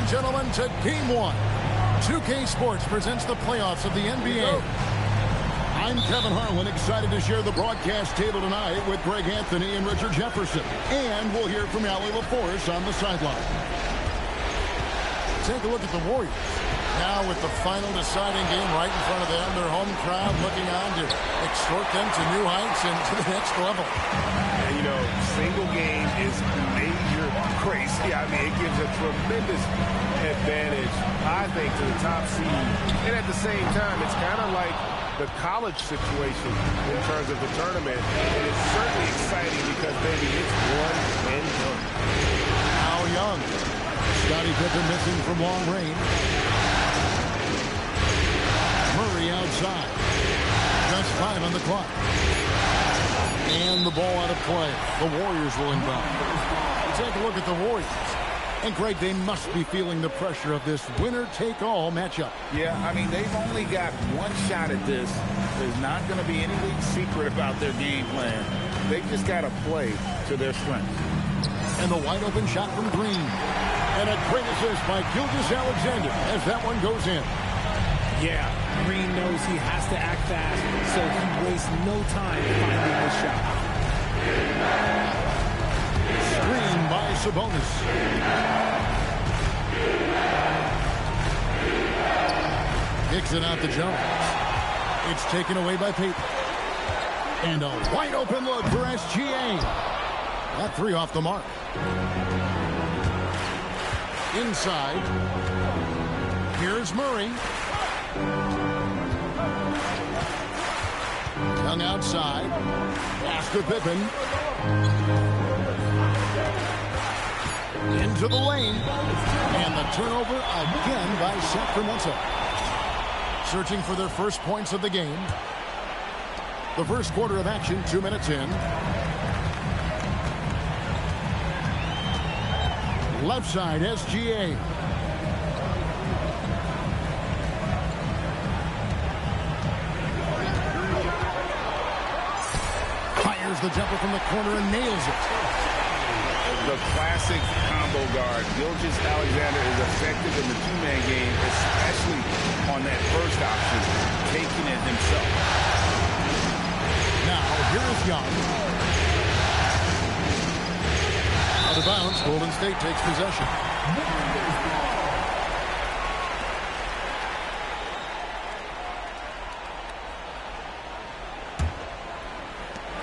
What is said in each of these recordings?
and gentlemen, to Game 1. 2K Sports presents the playoffs of the NBA. I'm Kevin Harlan, excited to share the broadcast table tonight with Greg Anthony and Richard Jefferson. And we'll hear from Allie LaForce on the sideline. Take a look at the Warriors. Now with the final deciding game right in front of them, their home crowd looking on to extort them to new heights and to the next level. And, you know, single game is major crazy. I mean, it gives a tremendous advantage, I think, to the top seed. And at the same time, it's kind of like the college situation in terms of the tournament. And it's certainly exciting because, baby, it's one and done. Now Young. Scottie Pippen missing from long range. Murray outside. Just 5 on the clock. And the ball out of play. The Warriors will inbound. Take a look at the Warriors. And, Greg, they must be feeling the pressure of this winner-take-all matchup. Yeah, I mean, they've only got one shot at this. There's not going to be anything secret about their game plan. They've just got to play to their strengths. And the wide-open shot from Green. And a great assist by Gilgeous-Alexander as that one goes in. Yeah, Green knows he has to act fast, so he wastes no time finding the shot. Screen by Sabonis. Kicks it out to Jones. It's taken away by Payton. And a wide open look for SGA. That three off the mark. Inside. Here's Murray. Young outside. Pass to Pippen. Into the lane. And the turnover again by Sacramento. Searching for their first points of the game. The first quarter of action, 2 minutes in. Left side, SGA. Fires the jumper from the corner and nails it. The classic combo guard. Gilgeous-Alexander is effective in the two-man game, especially on that first option, taking it himself. Now, here is Young. Out of bounds, Golden State takes possession.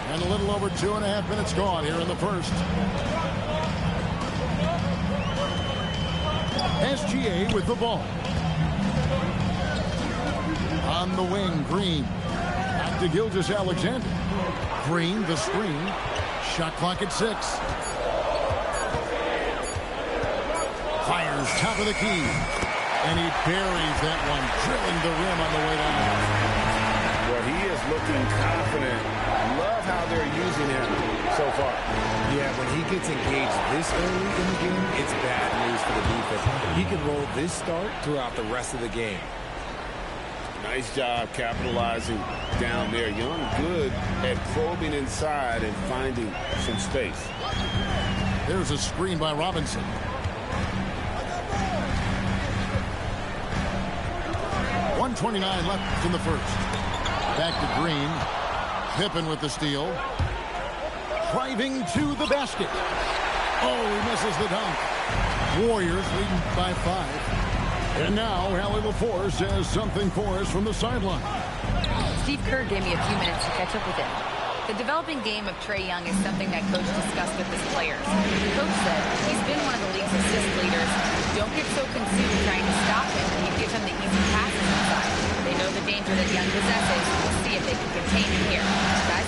And a little over 2.5 minutes gone here in the first. SGA with the ball. On the wing, Green. Back to Gilgeous-Alexander. Green, the screen. Shot clock at 6. Fires top of the key. And he buries that one, drilling the rim on the way down. Well, he is looking confident. Love how they're using him so far. Yeah, when he gets engaged this early in the game, it's bad news for the defense. He can roll this start throughout the rest of the game. Nice job capitalizing down there. Young good at probing inside and finding some space. There's a screen by Robinson. .129 left in the first. Back to Green. Pippen with the steal. Driving to the basket. Oh, he misses the dunk. Warriors leading by 5. And now, Allie LaForce has something for us from the sideline. Steve Kerr gave me a few minutes to catch up with him. The developing game of Trae Young is something that Coach discussed with his players. The coach said he's been one of the league's assist leaders. Don't get so consumed trying to stop him. He gives him the easy passes inside. They know the danger that Young possesses. We'll see if they can contain him here. Guys?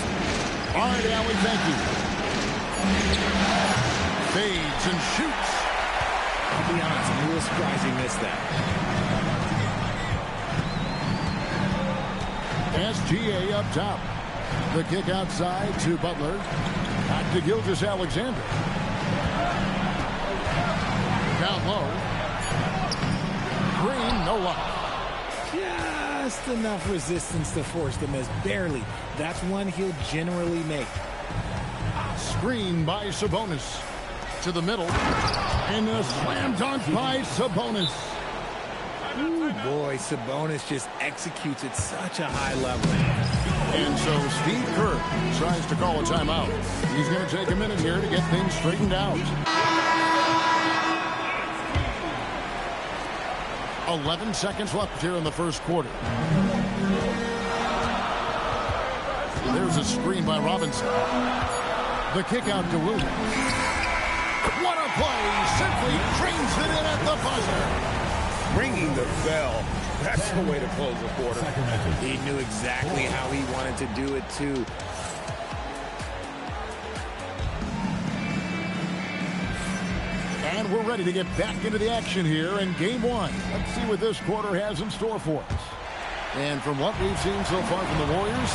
All right, Allie, thank you. Fades and shoots. I'll be honest, I'm a little surprised he missed that. SGA up top. The kick outside to Butler. Back to Gilgeous-Alexander. Down low. Green, no luck. Just enough resistance to force the miss. Barely. That's one he'll generally make. Screen by Sabonis. To the middle. And a slam dunk by Sabonis. Ooh, boy, Sabonis just executes at such a high level. And so Steve Kerr tries to call a timeout. He's going to take a minute here to get things straightened out. 11 seconds left here in the first quarter. There's a screen by Robinson. The kick out to Williams. What a play! Simply drains it in at the buzzer. Ringing the bell. That's the way to close the quarter. He knew exactly how he wanted to do it, too. And we're ready to get back into the action here in game one. Let's see what this quarter has in store for us. And from what we've seen so far from the Warriors,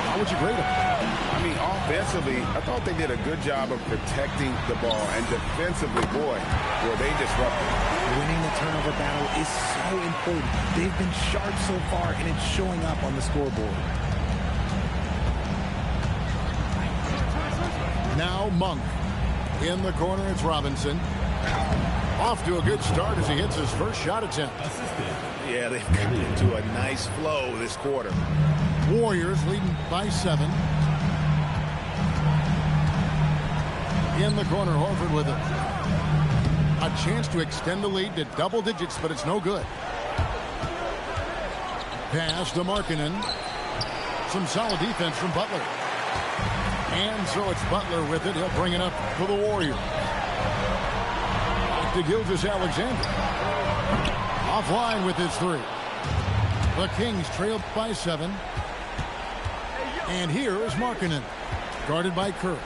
how would you grade them? I mean, offensively, I thought they did a good job of protecting the ball. And defensively, boy, were they disruptive. Winning the turnover battle is so important. They've been sharp so far, and it's showing up on the scoreboard. Now Monk. In the corner, it's Robinson. Off to a good start as he hits his first shot attempt. Yeah, they've come into a nice flow this quarter. Warriors leading by 7. In the corner, Horford with it. A chance to extend the lead to double digits, but it's no good. Pass to Markkanen. Some solid defense from Butler. And so it's Butler with it. He'll bring it up for the Warriors. Back to Gilgeous-Alexander. Offline with his 3. The Kings trail by 7. And here is Markkanen. Guarded by Kerr.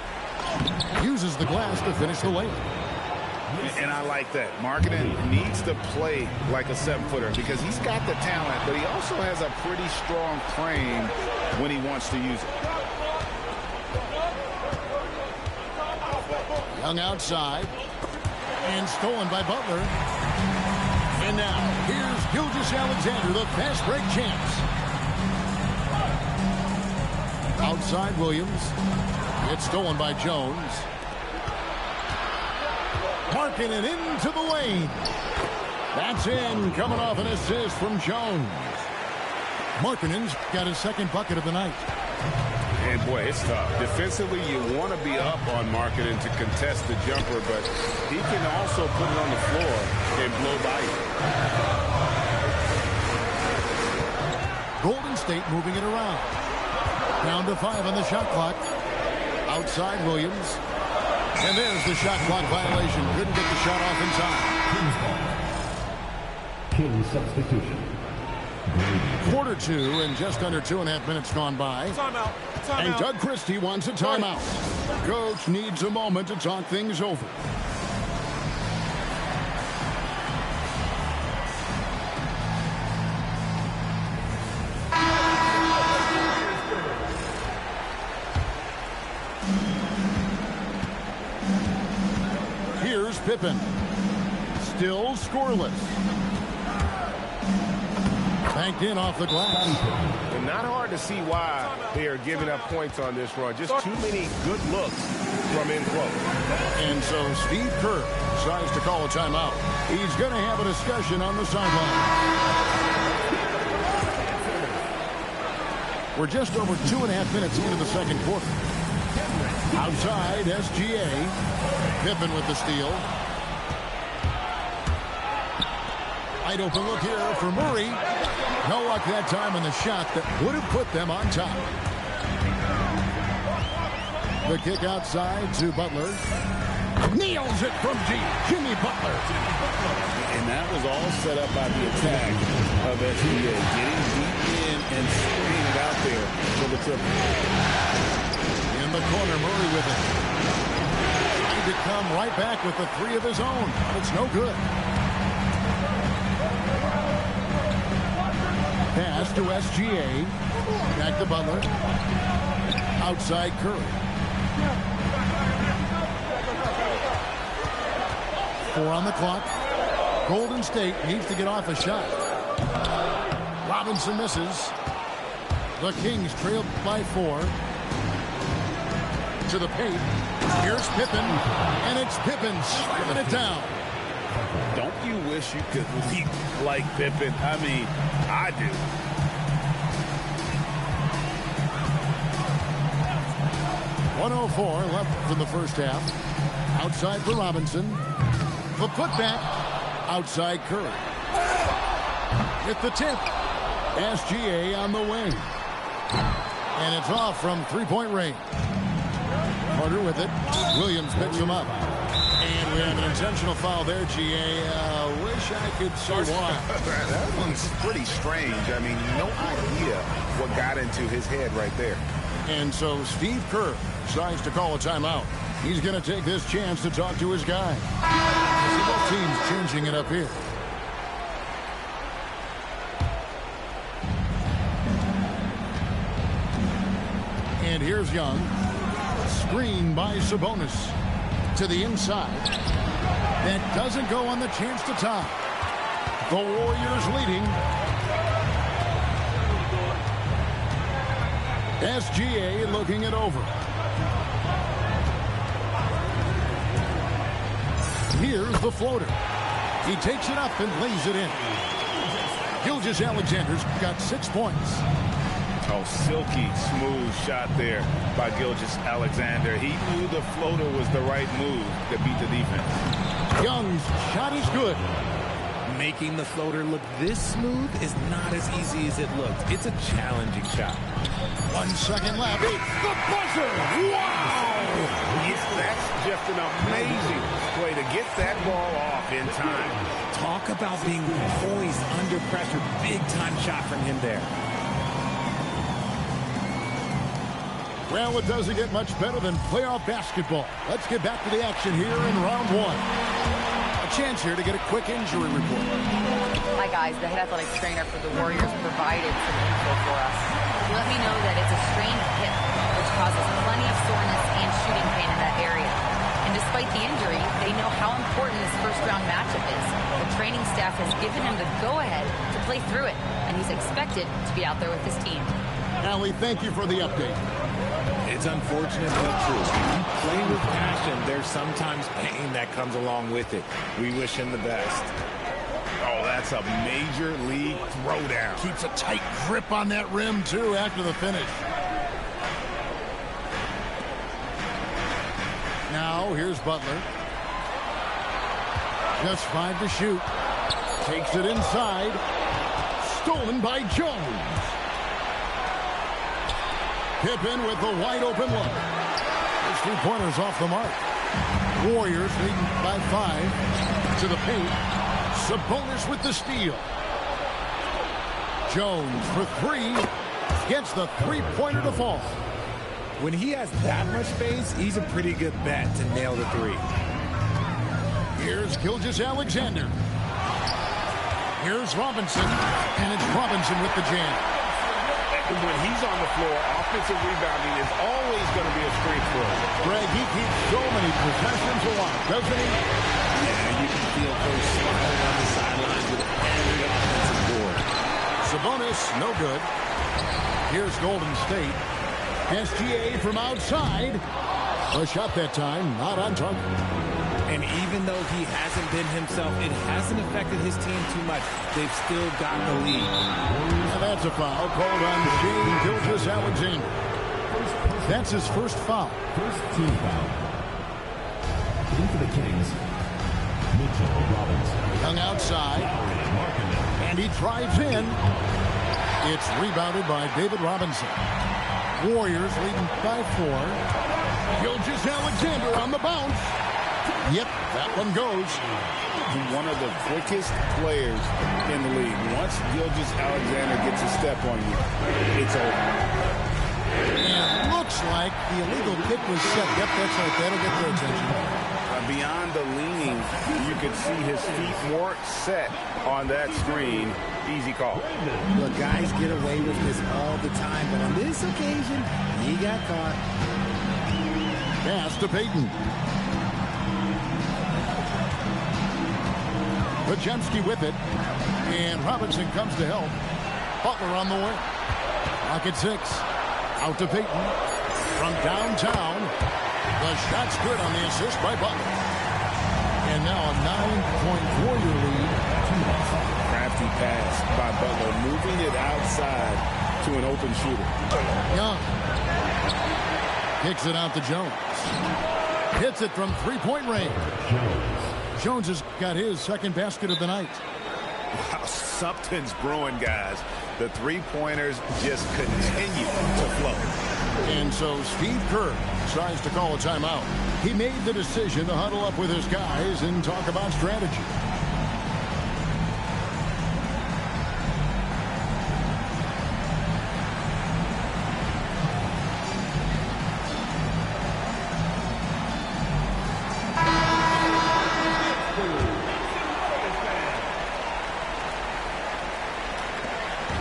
Uses the glass to finish the layup. And I like that. Markkanen needs to play like a 7-footer because he's got the talent, but he also has a pretty strong frame when he wants to use it. Young outside. And stolen by Butler. And now, here's Gilgeous-Alexander, the fast break champs. Outside Williams. It's stolen by Jones. Markkanen into the lane. That's in, coming off an assist from Jones. Markkanen's got his second bucket of the night. And, boy, it's tough. Defensively, you want to be up on Markkanen to contest the jumper, but he can also put it on the floor and blow by you. Golden State moving it around. Down to 5 on the shot clock. Outside Williams. And there's the shot clock violation. Couldn't get the shot off in time. King's substitution. Quarter 2 and just under 2.5 minutes gone by. Timeout. And Doug Christie wants a timeout. Coach needs a moment to talk things over. Here's Pippen. Still scoreless. Banked in off the glass. And not hard to see why they are giving up points on this run. Just too many good looks from in close. And so Steve Kerr tries to call a timeout. He's going to have a discussion on the sideline. We're just over 2.5 minutes into the second quarter. Outside, SGA. Pippen with the steal. Wide open look here for Murray. No luck that time on the shot that would have put them on top. The kick outside to Butler. Nails it from deep. Jimmy Butler. And that was all set up by the attack of SGA. Getting deep in and spraying it out there for the triple. In the corner, Murray with it. Trying to come right back with the 3 of his own. But it's no good. Pass to SGA. Back to Butler. Outside Curry. 4 on the clock. Golden State needs to get off a shot. Robinson misses. The Kings trail by 4. To the paint. Here's Pippen. And it's Pippen slamming it down. Don't you wish you could leap like Pippen? I mean, I do. .104 left in the first half. Outside for Robinson. The putback. Outside Curry. With the tip. SGA on the wing. And it's off from three-point range. Carter with it. Williams picks him up. And we have an intentional foul there, GA. Wish I could say why. That one's pretty strange. I mean, no idea what got into his head right there. And so Steve Kerr decides to call a timeout. He's going to take this chance to talk to his guy. See both teams changing it up here. And here's Young. Screen by Sabonis. To the inside. That doesn't go on the chance to tie. The Warriors leading. SGA looking it over. Here's the floater. He takes it up and lays it in. Gilgeous-Alexander's got 6 points. Oh, silky smooth shot there by Gilgeous-Alexander. He knew the floater was the right move to beat the defense. Young's shot is good. Making the floater look this smooth is not as easy as it looked. It's a challenging shot. 1 second left. It's the buzzer. Wow! Yes, that's just an amazing play to get that ball off in time. Talk about being poised under pressure. Big time shot from him there. Well, it doesn't get much better than playoff basketball. Let's get back to the action here in round one. A chance here to get a quick injury report. Hi, guys. The head athletic trainer for the Warriors provided some info for us. He let me know that it's a strained hip, which causes plenty of soreness and shooting pain in that area. And despite the injury, they know how important this first-round matchup is. The training staff has given him the go-ahead to play through it, and he's expected to be out there with his team. Allie, thank you for the update. It's unfortunate but true. When you play with passion, there's sometimes pain that comes along with it. We wish him the best. Oh, that's a major league throwdown. Keeps a tight grip on that rim, too, after the finish. Now, here's Butler. Just 5 to shoot. Takes it inside. Stolen by Jones. Pippen with the wide-open look. His three-pointers off the mark. Warriors leading by 5 to the paint. Sabonis with the steal. Jones for 3. Gets the three-pointer to fall. When he has that much space, he's a pretty good bet to nail the 3. Here's Gilgeous-Alexander. Here's Robinson. And it's Robinson with the jam. When he's on the floor, offensive rebounding is always going to be a strength for him. Greg, he keeps so many possessions alive, doesn't he? Yeah, you can feel Coach smiling on the sidelines with every offensive board. Sabonis, no good. Here's Golden State. SGA from outside. A shot that time, not on target. And even though he hasn't been himself, it hasn't affected his team too much. They've still got the lead. And that's a foul called on Shai Gilgeous-Alexander. That's his first foul. First team foul. In for the Kings, Mitchell Robinson. Young outside. And he drives in. It's rebounded by David Robinson. Warriors leading by 4. Gilgeous-Alexander on the bounce. Yep, that one goes. One of the quickest players in the league. Once Gilgeous-Alexander gets a step on you, it's over. And looks like the illegal kick was set. Yep, that's right. That'll get their attention. Beyond the leaning, you could see his feet weren't set on that screen. Easy call. Look, guys get away with this all the time, but on this occasion, he got caught. Pass to Payton. Podziemski with it. And Robinson comes to help. Butler on the way. Rocket 6. Out to Payton. from downtown. The shot's good on the assist by Butler. And now a 9-point Warrior lead. Crafty pass by Butler, moving it outside to an open shooter. Young kicks it out to Jones. Hits it from three-point range. Jones has got his second basket of the night. Wow, something's brewing, guys. The three-pointers just continue to flow. And so Steve Kerr decides to call a timeout. He made the decision to huddle up with his guys and talk about strategy.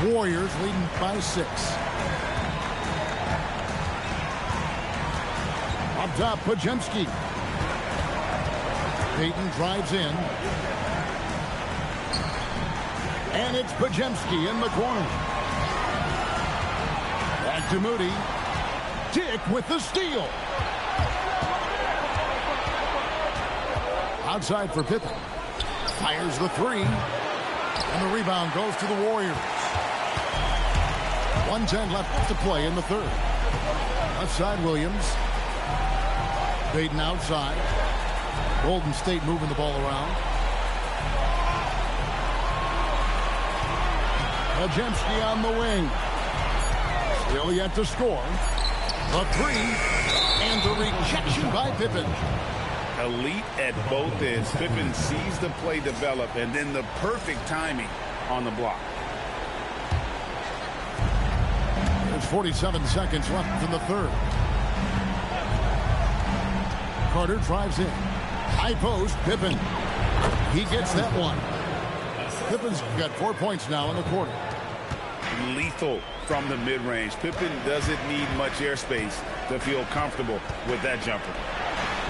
Warriors leading by 6. Up top, Podziemski. Payton drives in. And it's Podziemski in the corner. Back to Moody. Dick with the steal. Outside for Pippen. Fires the three. And the rebound goes to the Warriors. 1:10 left to play in the third. Left side, Williams. Payton outside. Golden State moving the ball around. Podziemski on the wing. Still yet to score. The three. And the rejection by Pippen. Elite at both ends. Pippen sees the play develop, and then the perfect timing on the block. There's 47 seconds left in the third. Carter drives in. High post, Pippen. He gets that one. Pippen's got 4 points now in the quarter. Lethal from the mid-range. Pippen doesn't need much airspace to feel comfortable with that jumper.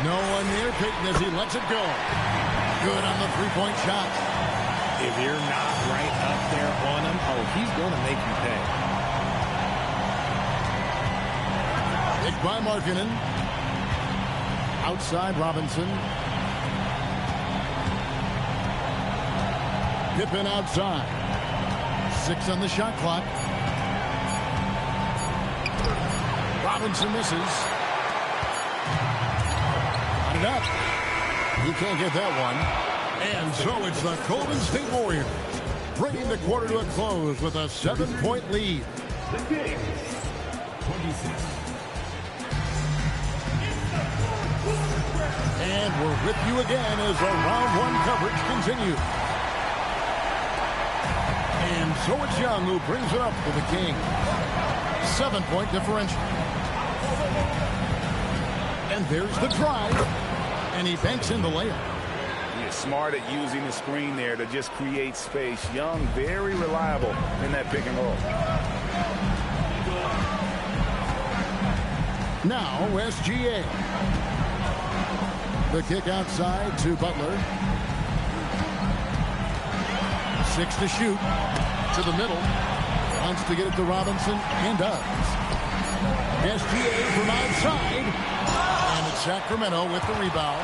No one near Payton as he lets it go. Good on the three-point shot. If you're not right up there on him, oh, he's going to make you pay. Picked by Markkanen. Outside Robinson. Pippen outside. 6 on the shot clock. Robinson misses. Got it up. He can't get that one. And so it's the Golden State Warriors bringing the quarter to a close with a 7-point lead. The game. 26. And we're with you again as our round one coverage continues. And so it's Young who brings it up for the Kings. 7-point differential. And there's the drive. And he banks in the layup. He is smart at using the screen there to just create space. Young, very reliable in that pick and roll. Now SGA. The kick outside to Butler. 6 to shoot. To the middle. Wants to get it to Robinson and does. SGA from outside. And it's Sacramento with the rebound.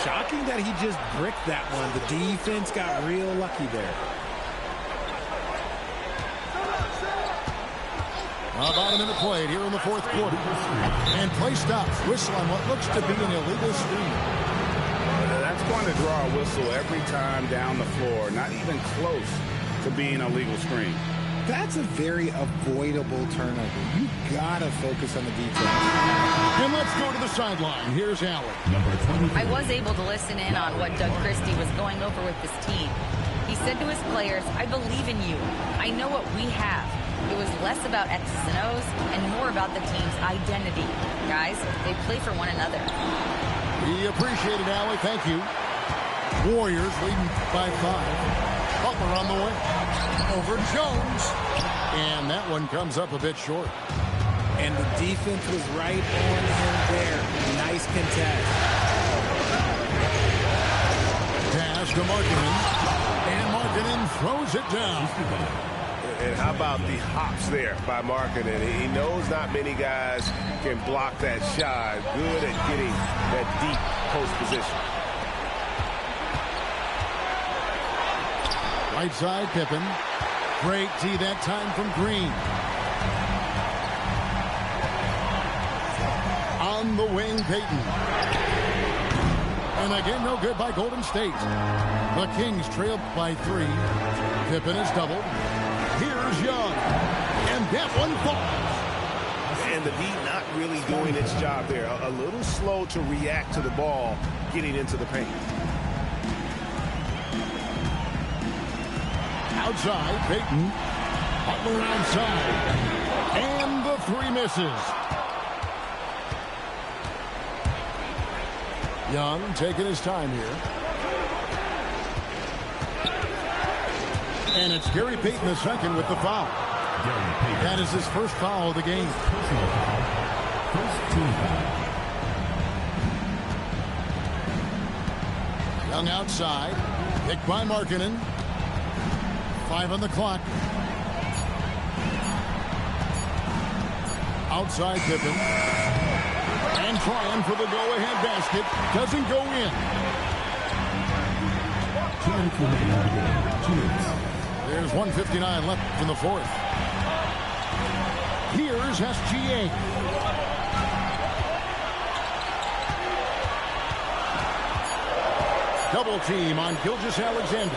Shocking that he just bricked that one. The defense got real lucky there. About a minute played here in the fourth quarter. And play stops. Whistle on what looks to be an illegal screen. That's going to draw a whistle every time down the floor. Not even close to being a legal screen. That's a very avoidable turnover. You gotta focus on the details. And let's go to the sideline. Here's Allen. I was able to listen in on what Doug Christie was going over with this team. He said to his players, I believe in you. I know what we have. It was less about X's and O's and more about the team's identity. Guys, they play for one another. We appreciate it, Allie. Thank you. Warriors leading by 5. Butler on the way. Over Jones. And that one comes up a bit short. And the defense was right on him there. Nice contest. Pass to Markkanen. And Markkanen throws it down. And how about the hops there by Markkanen? He knows not many guys can block that shot. Good at getting that deep post position. Right side, Pippen. Great tee that time from Green. On the wing, Payton. And again, no good by Golden State. The Kings trail by 3. Pippen is doubled. Here's Young. And that one falls. And the D not really doing its job there. A little slow to react to the ball getting into the paint. Outside, Payton. Butler outside. And the 3 misses. Young taking his time here. And it's Gary Payton the second with the foul. That is his first foul of the game. Personal foul. First team foul. Young outside. Picked by Markkanen. 5 on the clock. Outside Pippen. And trying for the go-ahead basket. Doesn't go in. 2 minutes remaining in the game. 2 minutes. There's 1:59 left in the fourth. Here's SGA. Double team on Gilgeous-Alexander.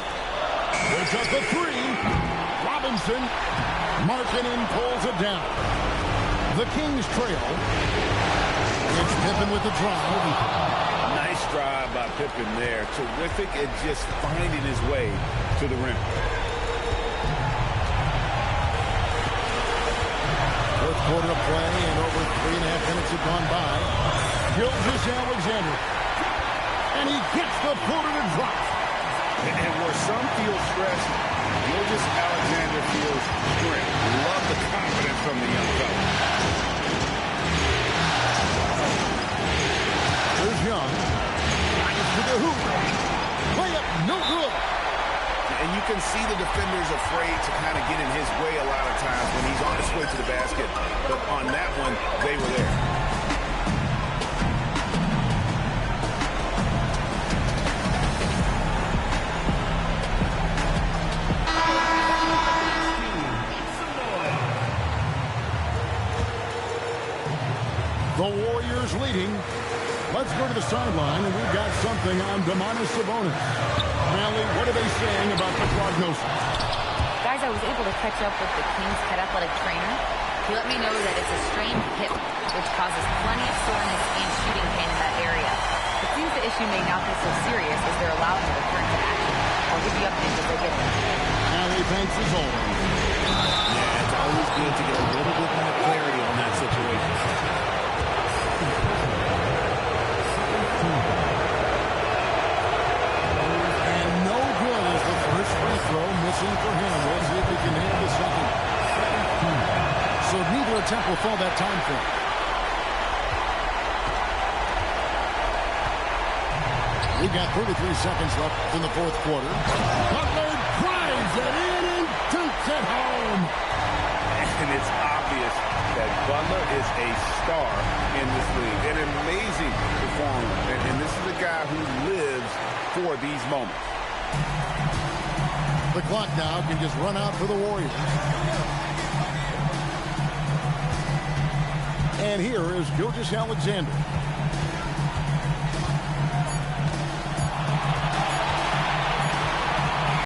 Puts up the 3. Robinson. Markkanen pulls it down. The Kings trail. It's Pippen with the drive. Nice drive by Pippen there. Terrific at just finding his way to the rim. Fourth quarter of play, and over 3.5 minutes have gone by. Gilgeous-Alexander. And he gets the floater to drop. And where some feel stressed, Gilgeous-Alexander feels strength. Love the confidence from the young fella. Here's Young. Drives to the hoop. Layup, no good. And you can see the defenders afraid to kind of get in his way a lot of times when he's on his way to the basket. But on that one, they were there. The Warriors leading. Let's go to the sideline, and we've got something on Domantas Sabonis. Allie, what are they saying about the prognosis? Guys, I was able to catch up with the Kings head athletic trainer. He let me know that it's a strained hip, which causes plenty of soreness and shooting pain in that area. It seems the issue may not be so serious as they're allowed to return to action. I'll give you updates as I get them. Allie, thanks as always. Yeah, it's always good to get a little bit more clarity on that situation. And no good as the first free throw missing for him. We'll see if he can hit the second. So neither attempt will fall that time for him. We got 33 seconds left in the fourth quarter. Butler drives it in and dunks it home. And it's obvious that Butler is a star in this league. An amazing performer. And this is a guy who lives for these moments. The clock now can just run out for the Warriors. And here is Gilgeous-Alexander.